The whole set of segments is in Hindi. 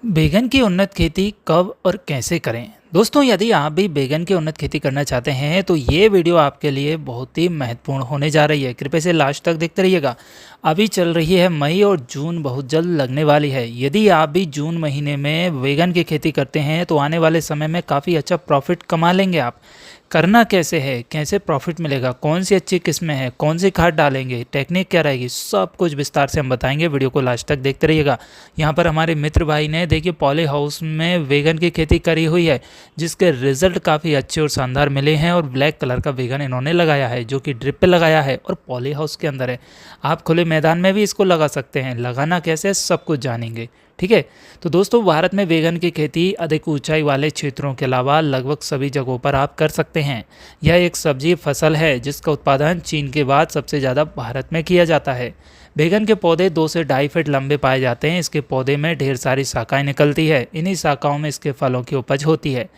बैगन की उन्नत खेती कब और कैसे करें? दोस्तों, यदि आप भी बैगन की उन्नत खेती करना चाहते हैं तो ये वीडियो आपके लिए बहुत ही महत्वपूर्ण होने जा रही है। कृपया से लास्ट तक देखते रहिएगा। अभी चल रही है मई और जून बहुत जल्द लगने वाली है। यदि आप भी जून महीने में बैगन की खेती करते हैं तो आने वाले समय में काफ़ी अच्छा प्रॉफिट कमा लेंगे आप। करना कैसे है, कैसे प्रॉफिट मिलेगा, कौन सी अच्छी किस्में हैं, कौन सी खाद डालेंगे, टेक्निक क्या रहेगी, सब कुछ विस्तार से हम बताएंगे। वीडियो को लास्ट तक देखते रहिएगा। यहाँ पर हमारे मित्र भाई ने देखिए पॉली हाउस में बैगन की खेती करी हुई है, जिसके रिजल्ट काफ़ी अच्छे और शानदार मिले हैं। और ब्लैक कलर का बैगन इन्होंने लगाया है जो कि ड्रिप पे लगाया है और पॉली हाउस के अंदर है। आप खुले मैदान में भी इसको लगा सकते हैं। लगाना कैसे, सब कुछ जानेंगे। ठीक है। तो दोस्तों, भारत में बैगन की खेती अधिक ऊंचाई वाले क्षेत्रों के अलावा लगभग सभी जगहों पर आप कर सकते हैं। यह एक सब्जी फसल है जिसका उत्पादन चीन के बाद सबसे ज़्यादा भारत में किया जाता है। बैगन के पौधे 2 से 2.5 फीट लंबे पाए जाते हैं। इसके पौधे में ढेर सारी शाखाएं निकलती है। इन्हीं शाखाओं में इसके फलों की उपज होती है।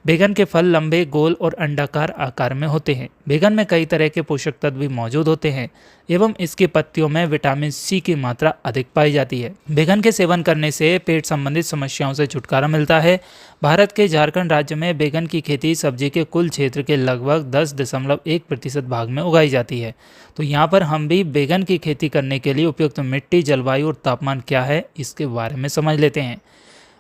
बैगन के फल लंबे, गोल और अंडाकार आकार में होते हैं। बैगन में कई तरह के पोषक तत्व भी मौजूद होते हैं एवं इसकी पत्तियों में विटामिन सी की मात्रा अधिक पाई जाती है। बैगन के सेवन करने से पेट संबंधित समस्याओं से छुटकारा मिलता है। भारत के झारखंड राज्य में बैगन की खेती सब्जी के कुल क्षेत्र के लगभग 10.1% भाग में उगाई जाती है। तो यहाँ पर हम भी बैगन की खेती करने के लिए उपयुक्त मिट्टी, जलवायु और तापमान क्या है, इसके बारे में समझ लेते हैं।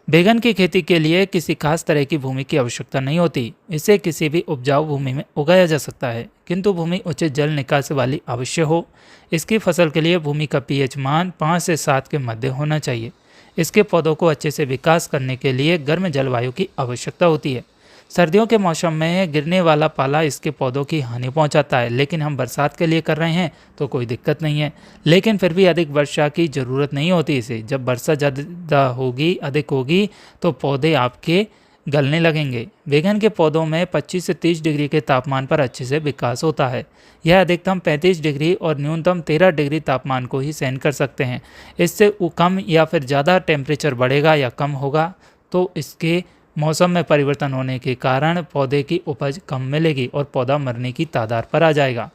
बैगन की खेती के लिए किसी खास तरह की भूमि की आवश्यकता नहीं होती। इसे किसी भी उपजाऊ भूमि में उगाया जा सकता है, किंतु भूमि उचित जल निकासी वाली अवश्य हो। इसकी फसल के लिए भूमि का पीएच मान 5 से 7 के मध्य होना चाहिए। इसके पौधों को अच्छे से विकास करने के लिए गर्म जलवायु की आवश्यकता होती है। सर्दियों के मौसम में गिरने वाला पाला इसके पौधों की हानि पहुंचाता है, लेकिन हम बरसात के लिए कर रहे हैं तो कोई दिक्कत नहीं है। लेकिन फिर भी अधिक वर्षा की ज़रूरत नहीं होती इसे। जब वर्षा ज़्यादा होगी, अधिक होगी, तो पौधे आपके गलने लगेंगे। बैगन के पौधों में 25 से 30 डिग्री के तापमान पर अच्छे से विकास होता है। यह अधिकतम 35 डिग्री और न्यूनतम 13 डिग्री तापमान को ही सहन कर सकते हैं। इससे कम या फिर ज़्यादा टेम्परेचर बढ़ेगा या कम होगा तो इसके मौसम में परिवर्तन होने के कारण पौधे की उपज कम मिलेगी और पौधा मरने की तादाद पर आ जाएगा।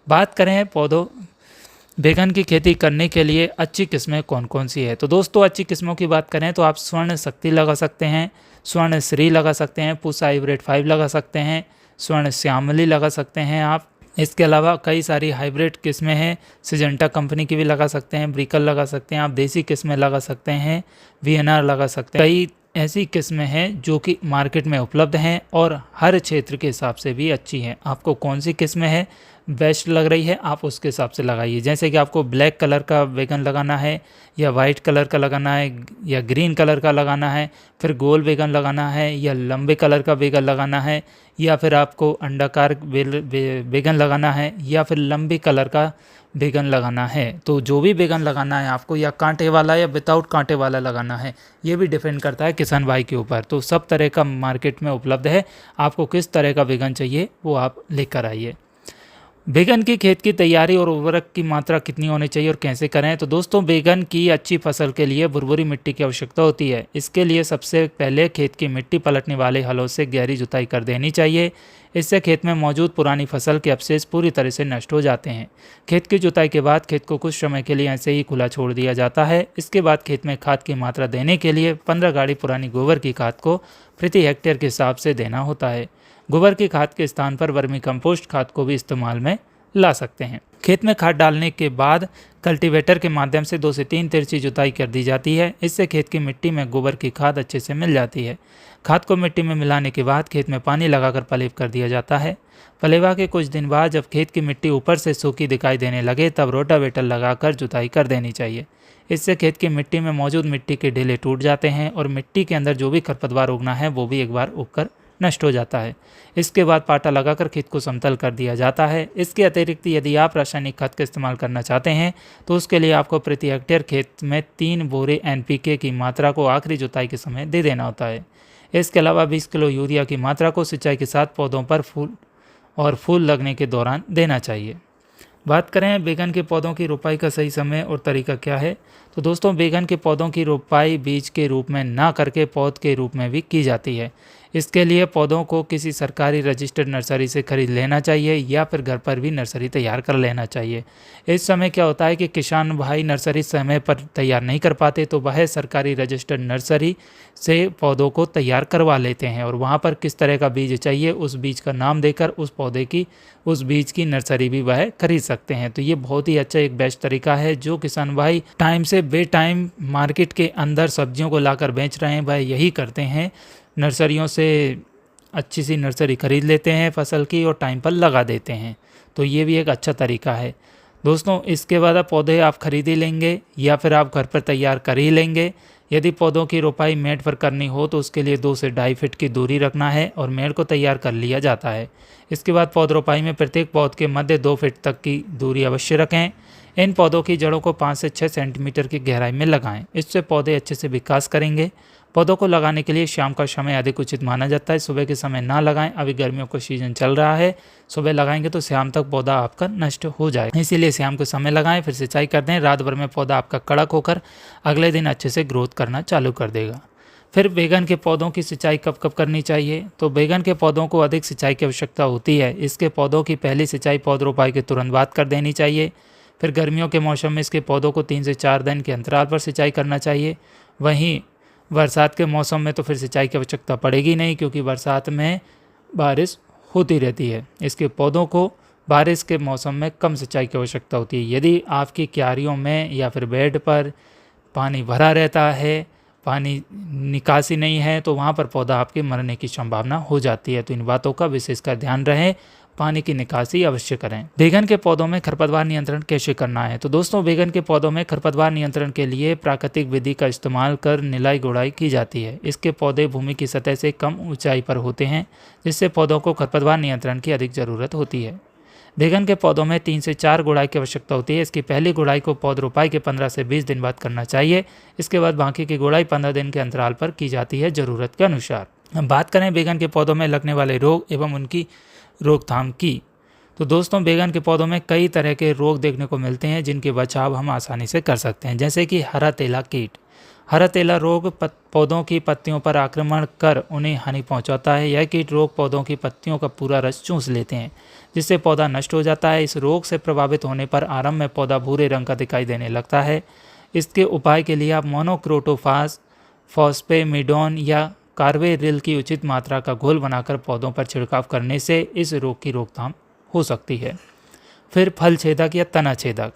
बात करें पौधों बैगन की खेती करने के लिए अच्छी किस्में कौन कौन सी है, तो दोस्तों अच्छी किस्मों की बात करें तो आप स्वर्ण शक्ति लगा सकते हैं, स्वर्ण श्री लगा सकते हैं, पूसा हाइब्रिड 5 लगा सकते हैं, स्वर्ण श्यामली लगा सकते हैं आप। इसके अलावा कई सारी हाइब्रिड किस्में हैं। सिजेंटा कंपनी की भी लगा सकते हैं, ब्रिकल लगा सकते हैं, आप देसी किस्में लगा सकते हैं, वीएनआर लगा सकते हैं। कई ऐसी किस्में हैं जो कि मार्केट में उपलब्ध हैं और हर क्षेत्र के हिसाब से भी अच्छी हैं। आपको कौन सी किस्में है बेस्ट लग रही है, आप उसके हिसाब से लगाइए। जैसे कि आपको ब्लैक कलर का बैगन लगाना है या वाइट कलर का लगाना है या ग्रीन कलर का लगाना है, फिर गोल बैगन लगाना है या लंबे कलर का बैगन लगाना है, या फिर आपको अंडाकार बैगन लगाना है या फिर लंबी कलर का बैगन लगाना है। तो जो भी बैगन लगाना है आपको, या कांटे वाला या विदाउट कांटे वाला लगाना है, ये भी डिपेंड करता है किसान भाई के ऊपर। तो सब तरह का मार्केट में उपलब्ध है। आपको किस तरह का बैगन चाहिए वो आप लेकर आइए। बैगन की खेत की तैयारी और उर्वरक की मात्रा कितनी होनी चाहिए और कैसे करें, तो दोस्तों बैगन की अच्छी फसल के लिए भुरभुरी मिट्टी की आवश्यकता होती है। इसके लिए सबसे पहले खेत की मिट्टी पलटने वाले हलों से गहरी जुताई कर देनी चाहिए। इससे खेत में मौजूद पुरानी फसल के अवशेष पूरी तरह से नष्ट हो जाते हैं। खेत की जुताई के बाद खेत को कुछ समय के लिए ऐसे ही खुला छोड़ दिया जाता है। इसके बाद खेत में खाद की मात्रा देने के लिए 15 गाड़ी पुरानी गोबर की खाद को प्रति हेक्टेयर के हिसाब से देना होता है। गोबर की खाद के स्थान पर वर्मी कंपोस्ट खाद को भी इस्तेमाल में ला सकते हैं। खेत में खाद डालने के बाद कल्टीवेटर के माध्यम से 2 से 3 तिरछी जुताई कर दी जाती है। इससे खेत की मिट्टी में गोबर की खाद अच्छे से मिल जाती है। खाद को मिट्टी में मिलाने के बाद खेत में पानी लगाकर पलेव कर दिया जाता है। पलेवा के कुछ दिन बाद जब खेत की मिट्टी ऊपर से सूखी दिखाई देने लगे तब रोटावेटर लगाकर जुताई कर देनी चाहिए। इससे खेत की मिट्टी में मौजूद मिट्टी के ढेले टूट जाते हैं और मिट्टी के अंदर जो भी खरपतवार उगना है वो भी एक बार उगकर नष्ट हो जाता है। इसके बाद पाटा लगाकर खेत को समतल कर दिया जाता है। इसके अतिरिक्त यदि आप रासायनिक खाद का इस्तेमाल करना चाहते हैं तो उसके लिए आपको प्रति हेक्टेयर खेत में 3 बोरे एनपीके की मात्रा को आखिरी जुताई के समय दे देना होता है। इसके अलावा 20 किलो यूरिया की मात्रा को सिंचाई के साथ पौधों पर फूल लगने के दौरान देना चाहिए। बात करें बैगन के पौधों की रोपाई का सही समय और तरीका क्या है, तो दोस्तों बैगन के पौधों की रोपाई बीज के रूप में ना करके पौध के रूप में भी की जाती है। इसके लिए पौधों को किसी सरकारी रजिस्टर्ड नर्सरी से खरीद लेना चाहिए या फिर घर पर भी नर्सरी तैयार कर लेना चाहिए। इस समय क्या होता है कि किसान भाई नर्सरी समय पर तैयार नहीं कर पाते, तो वह सरकारी रजिस्टर्ड नर्सरी से पौधों को तैयार करवा लेते हैं और वहाँ पर किस तरह का बीज चाहिए उस बीज का नाम देकर उस पौधे की उस बीज की नर्सरी भी वह खरीद सकते हैं। तो ये बहुत ही अच्छा एक बेस्ट तरीका है जो किसान भाई टाइम से बे टाइम मार्केट के अंदर सब्जियों को लाकर बेच रहे हैं, वह यही करते हैं। नर्सरियों से अच्छी सी नर्सरी खरीद लेते हैं फसल की और टाइम पर लगा देते हैं। तो ये भी एक अच्छा तरीका है दोस्तों। इसके बाद आप पौधे आप खरीद ही लेंगे या फिर आप घर पर तैयार कर ही लेंगे। यदि पौधों की रोपाई मेड़ पर करनी हो तो उसके लिए 2 से 2.5 फीट की दूरी रखना है और मेड़ को तैयार कर लिया जाता है। इसके बाद पौध रोपाई में प्रत्येक पौध के मध्य 2 फीट तक की दूरी अवश्य रखें। इन पौधों की जड़ों को 5 से 6 सेंटीमीटर की गहराई में लगाएं। इससे पौधे अच्छे से विकास करेंगे। पौधों को लगाने के लिए शाम का समय अधिक उचित माना जाता है। सुबह के समय ना लगाएं, अभी गर्मियों का सीजन चल रहा है। सुबह लगाएंगे तो शाम तक पौधा आपका नष्ट हो जाएगा, इसीलिए शाम के समय लगाएं। फिर सिंचाई कर दें। रात भर में पौधा आपका कड़क होकर अगले दिन अच्छे से ग्रोथ करना चालू कर देगा। फिर बैगन के पौधों की सिंचाई कब कब करनी चाहिए? तो बैगन के पौधों को अधिक सिंचाई की आवश्यकता होती है। इसके पौधों की पहली सिंचाई पौध रोपाई के तुरंत बाद कर देनी चाहिए। फिर गर्मियों के मौसम में इसके पौधों को 3 से 4 दिन के अंतराल पर सिंचाई करना चाहिए। वहीं बरसात के मौसम में तो फिर सिंचाई की आवश्यकता पड़ेगी नहीं, क्योंकि बरसात में बारिश होती रहती है। इसके पौधों को बारिश के मौसम में कम सिंचाई की आवश्यकता होती है। यदि आपकी क्यारियों में या फिर बेड पर पानी भरा रहता है, पानी निकासी नहीं है, तो वहाँ पर पौधा आपके मरने की संभावना हो जाती है। तो इन बातों का विशेषकर ध्यान रहे, पानी की निकासी अवश्य करें। बैगन के पौधों में खरपतवार नियंत्रण कैसे करना है? तो दोस्तों बैगन के पौधों में खरपतवार नियंत्रण के लिए प्राकृतिक विधि का इस्तेमाल कर निराई गुड़ाई की जाती है। इसके पौधे भूमि की सतह से कम ऊंचाई पर होते हैं, जिससे पौधों को खरपतवार नियंत्रण की अधिक जरूरत होती है। बैगन के पौधों में 3 से 4 गुड़ाई की आवश्यकता होती है। इसकी पहली गुड़ाई को पौध रोपाई के 15 से 20 दिन बाद करना चाहिए। इसके बाद बाकी की गुड़ाई 15 दिन के अंतराल पर की जाती है जरूरत के अनुसार। हम बात करें बैगन के पौधों में लगने वाले रोग एवं उनकी रोकथाम की, तो दोस्तों बैगन के पौधों में कई तरह के रोग देखने को मिलते हैं जिनके बचाव हम आसानी से कर सकते हैं, जैसे कि हरा तेला कीट। हरा तेला रोग पौधों की पत्तियों पर आक्रमण कर उन्हें हानि पहुंचाता है। यह कीट रोग पौधों की पत्तियों का पूरा रस चूस लेते हैं, जिससे पौधा नष्ट हो जाता है। इस रोग से प्रभावित होने पर आरंभ में पौधा भूरे रंग का दिखाई देने लगता है। इसके उपाय के लिए आप मोनोक्रोटोफास, फॉस्फेमिडोन या कार्बेरिल की उचित मात्रा का घोल बनाकर पौधों पर छिड़काव करने से इस रोग की रोकथाम हो सकती है। फिर फल छेदक या तना छेदक।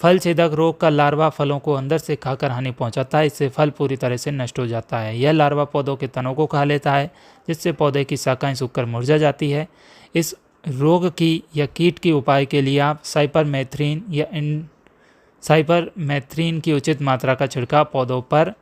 फल छेदक रोग का लार्वा फलों को अंदर से खाकर हानि पहुंचाता है। इससे फल पूरी तरह से नष्ट हो जाता है। यह लार्वा पौधों के तनों को खा लेता है, जिससे पौधे की शाखाएं सूखकर मुरझा जाती है। इस रोग की या कीट के उपाय के लिए आप साइपरमेथ्रिन की उचित मात्रा का छिड़काव पौधों पर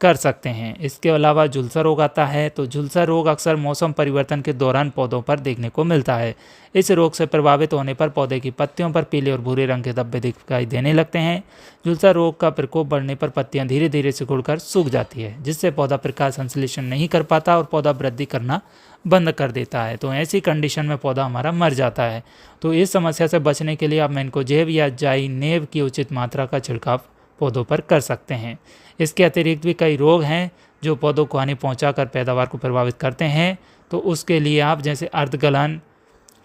कर सकते हैं। इसके अलावा झुलसा रोग आता है। तो झुलसा रोग अक्सर मौसम परिवर्तन के दौरान पौधों पर देखने को मिलता है। इस रोग से प्रभावित होने पर पौधे की पत्तियों पर पीले और भूरे रंग के धब्बे दिखाई देने लगते हैं। झुलसा रोग का प्रकोप बढ़ने पर पत्तियां धीरे धीरे सिकुड़कर सूख जाती है, जिससे पौधा प्रकाश संश्लेषण नहीं कर पाता और पौधा वृद्धि करना बंद कर देता है। तो ऐसी कंडीशन में पौधा हमारा मर जाता है। तो इस समस्या से बचने के लिए आप मैनकोजेब या जाइनेव की उचित मात्रा का छिड़काव पौधों पर कर सकते हैं। इसके अतिरिक्त भी कई रोग हैं जो पौधों को हानि पहुंचाकर पैदावार को प्रभावित करते हैं। तो उसके लिए आप जैसे अर्धगलन,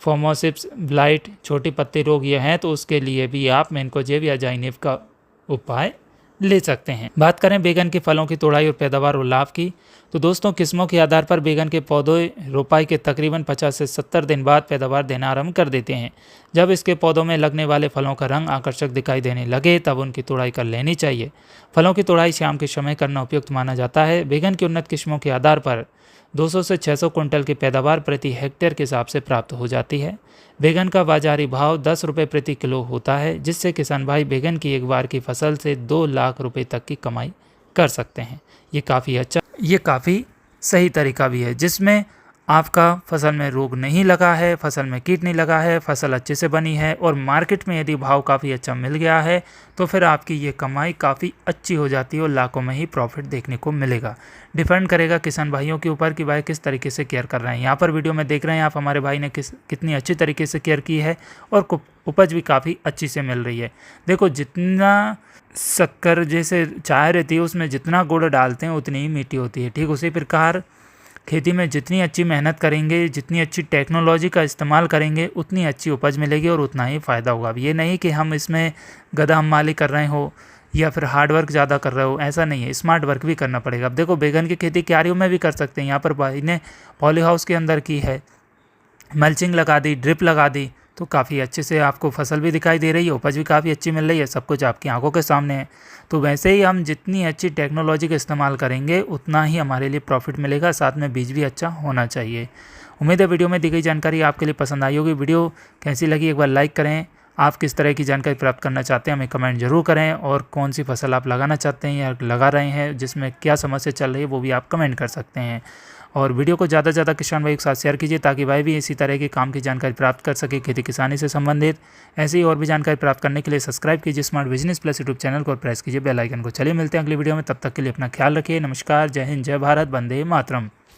फोमोसिप्स ब्लाइट, छोटी पत्ती रोग ये हैं, तो उसके लिए भी आप मैनकोजेब या जाइनेव का उपाय ले सकते हैं। बात करें बैगन के फलों की तोड़ाई और पैदावार और लाभ की, तो दोस्तों किस्मों के आधार पर बैगन के पौधे रोपाई के तकरीबन 50 से 70 दिन बाद पैदावार देना आरंभ कर देते हैं। जब इसके पौधों में लगने वाले फलों का रंग आकर्षक दिखाई देने लगे तब उनकी तोड़ाई कर लेनी चाहिए। फलों की तोड़ाई शाम के समय करना उपयुक्त माना जाता है। बैगन की उन्नत किस्मों के आधार पर 200 से 600 कुंटल की पैदावार प्रति हेक्टेयर के हिसाब से प्राप्त हो जाती है। बैगन का बाजारी भाव 10 रुपये प्रति किलो होता है, जिससे किसान भाई बैगन की एक बार की फसल से 2 लाख रुपए तक की कमाई कर सकते हैं। ये काफ़ी सही तरीका भी है, जिसमें आपका फसल में रोग नहीं लगा है, फसल में कीट नहीं लगा है, फसल अच्छे से बनी है और मार्केट में यदि भाव काफ़ी अच्छा मिल गया है तो फिर आपकी ये कमाई काफ़ी अच्छी हो जाती है और लाखों में ही प्रॉफिट देखने को मिलेगा। डिपेंड करेगा किसान भाइयों के ऊपर कि भाई किस तरीके से केयर कर रहे हैं। यहाँ पर वीडियो में देख रहे हैं आप हमारे भाई ने कितनी अच्छी तरीके से केयर की है और उपज भी काफ़ी अच्छी से मिल रही है। देखो, जितना शक्कर जैसे चाय रहती है उसमें जितना गुड़ डालते हैं उतनी ही मीठी होती है, ठीक उसी प्रकार खेती में जितनी अच्छी मेहनत करेंगे, जितनी अच्छी टेक्नोलॉजी का इस्तेमाल करेंगे, उतनी अच्छी उपज मिलेगी और उतना ही फ़ायदा होगा। अब ये नहीं कि हम इसमें गधा हमाली कर रहे हो या फिर हार्ड वर्क ज़्यादा कर रहे हो, ऐसा नहीं है, स्मार्ट वर्क भी करना पड़ेगा। अब देखो, बैगन की खेती क्यारियों में भी कर सकते हैं। यहाँ पर भाई ने पॉली हाउस के अंदर की है, मल्चिंग लगा दी, ड्रिप लगा दी, तो काफ़ी अच्छे से आपको फसल भी दिखाई दे रही है, उपज भी काफ़ी अच्छी मिल रही है, सब कुछ आपकी आंखों के सामने है। तो वैसे ही हम जितनी अच्छी टेक्नोलॉजी का इस्तेमाल करेंगे उतना ही हमारे लिए प्रॉफिट मिलेगा, साथ में बीज भी अच्छा होना चाहिए। उम्मीद है वीडियो में दी गई जानकारी आपके लिए पसंद आई होगी। वीडियो कैसी लगी एक बार लाइक करें। आप किस तरह की जानकारी प्राप्त करना चाहते हैं हमें कमेंट जरूर करें, और कौन सी फसल आप लगाना चाहते हैं या लगा रहे हैं, जिसमें क्या समस्या चल रही है वो भी आप कमेंट कर सकते हैं। और वीडियो को ज़्यादा से ज़्यादा किसान भाई के साथ शेयर कीजिए ताकि भाई भी इसी तरह के काम की जानकारी प्राप्त कर सके खेती किसानी से संबंधित। ऐसी ही और भी जानकारी प्राप्त करने के लिए सब्सक्राइब कीजिए smart business plus YouTube channel को और प्रेस कीजिए बेल आइकन को। चलिए मिलते हैं अगली वीडियो में, तब तक के लिए अपना ख्याल रखिए। नमस्कार, जय हिंद, जय भारत, वंदे मातरम।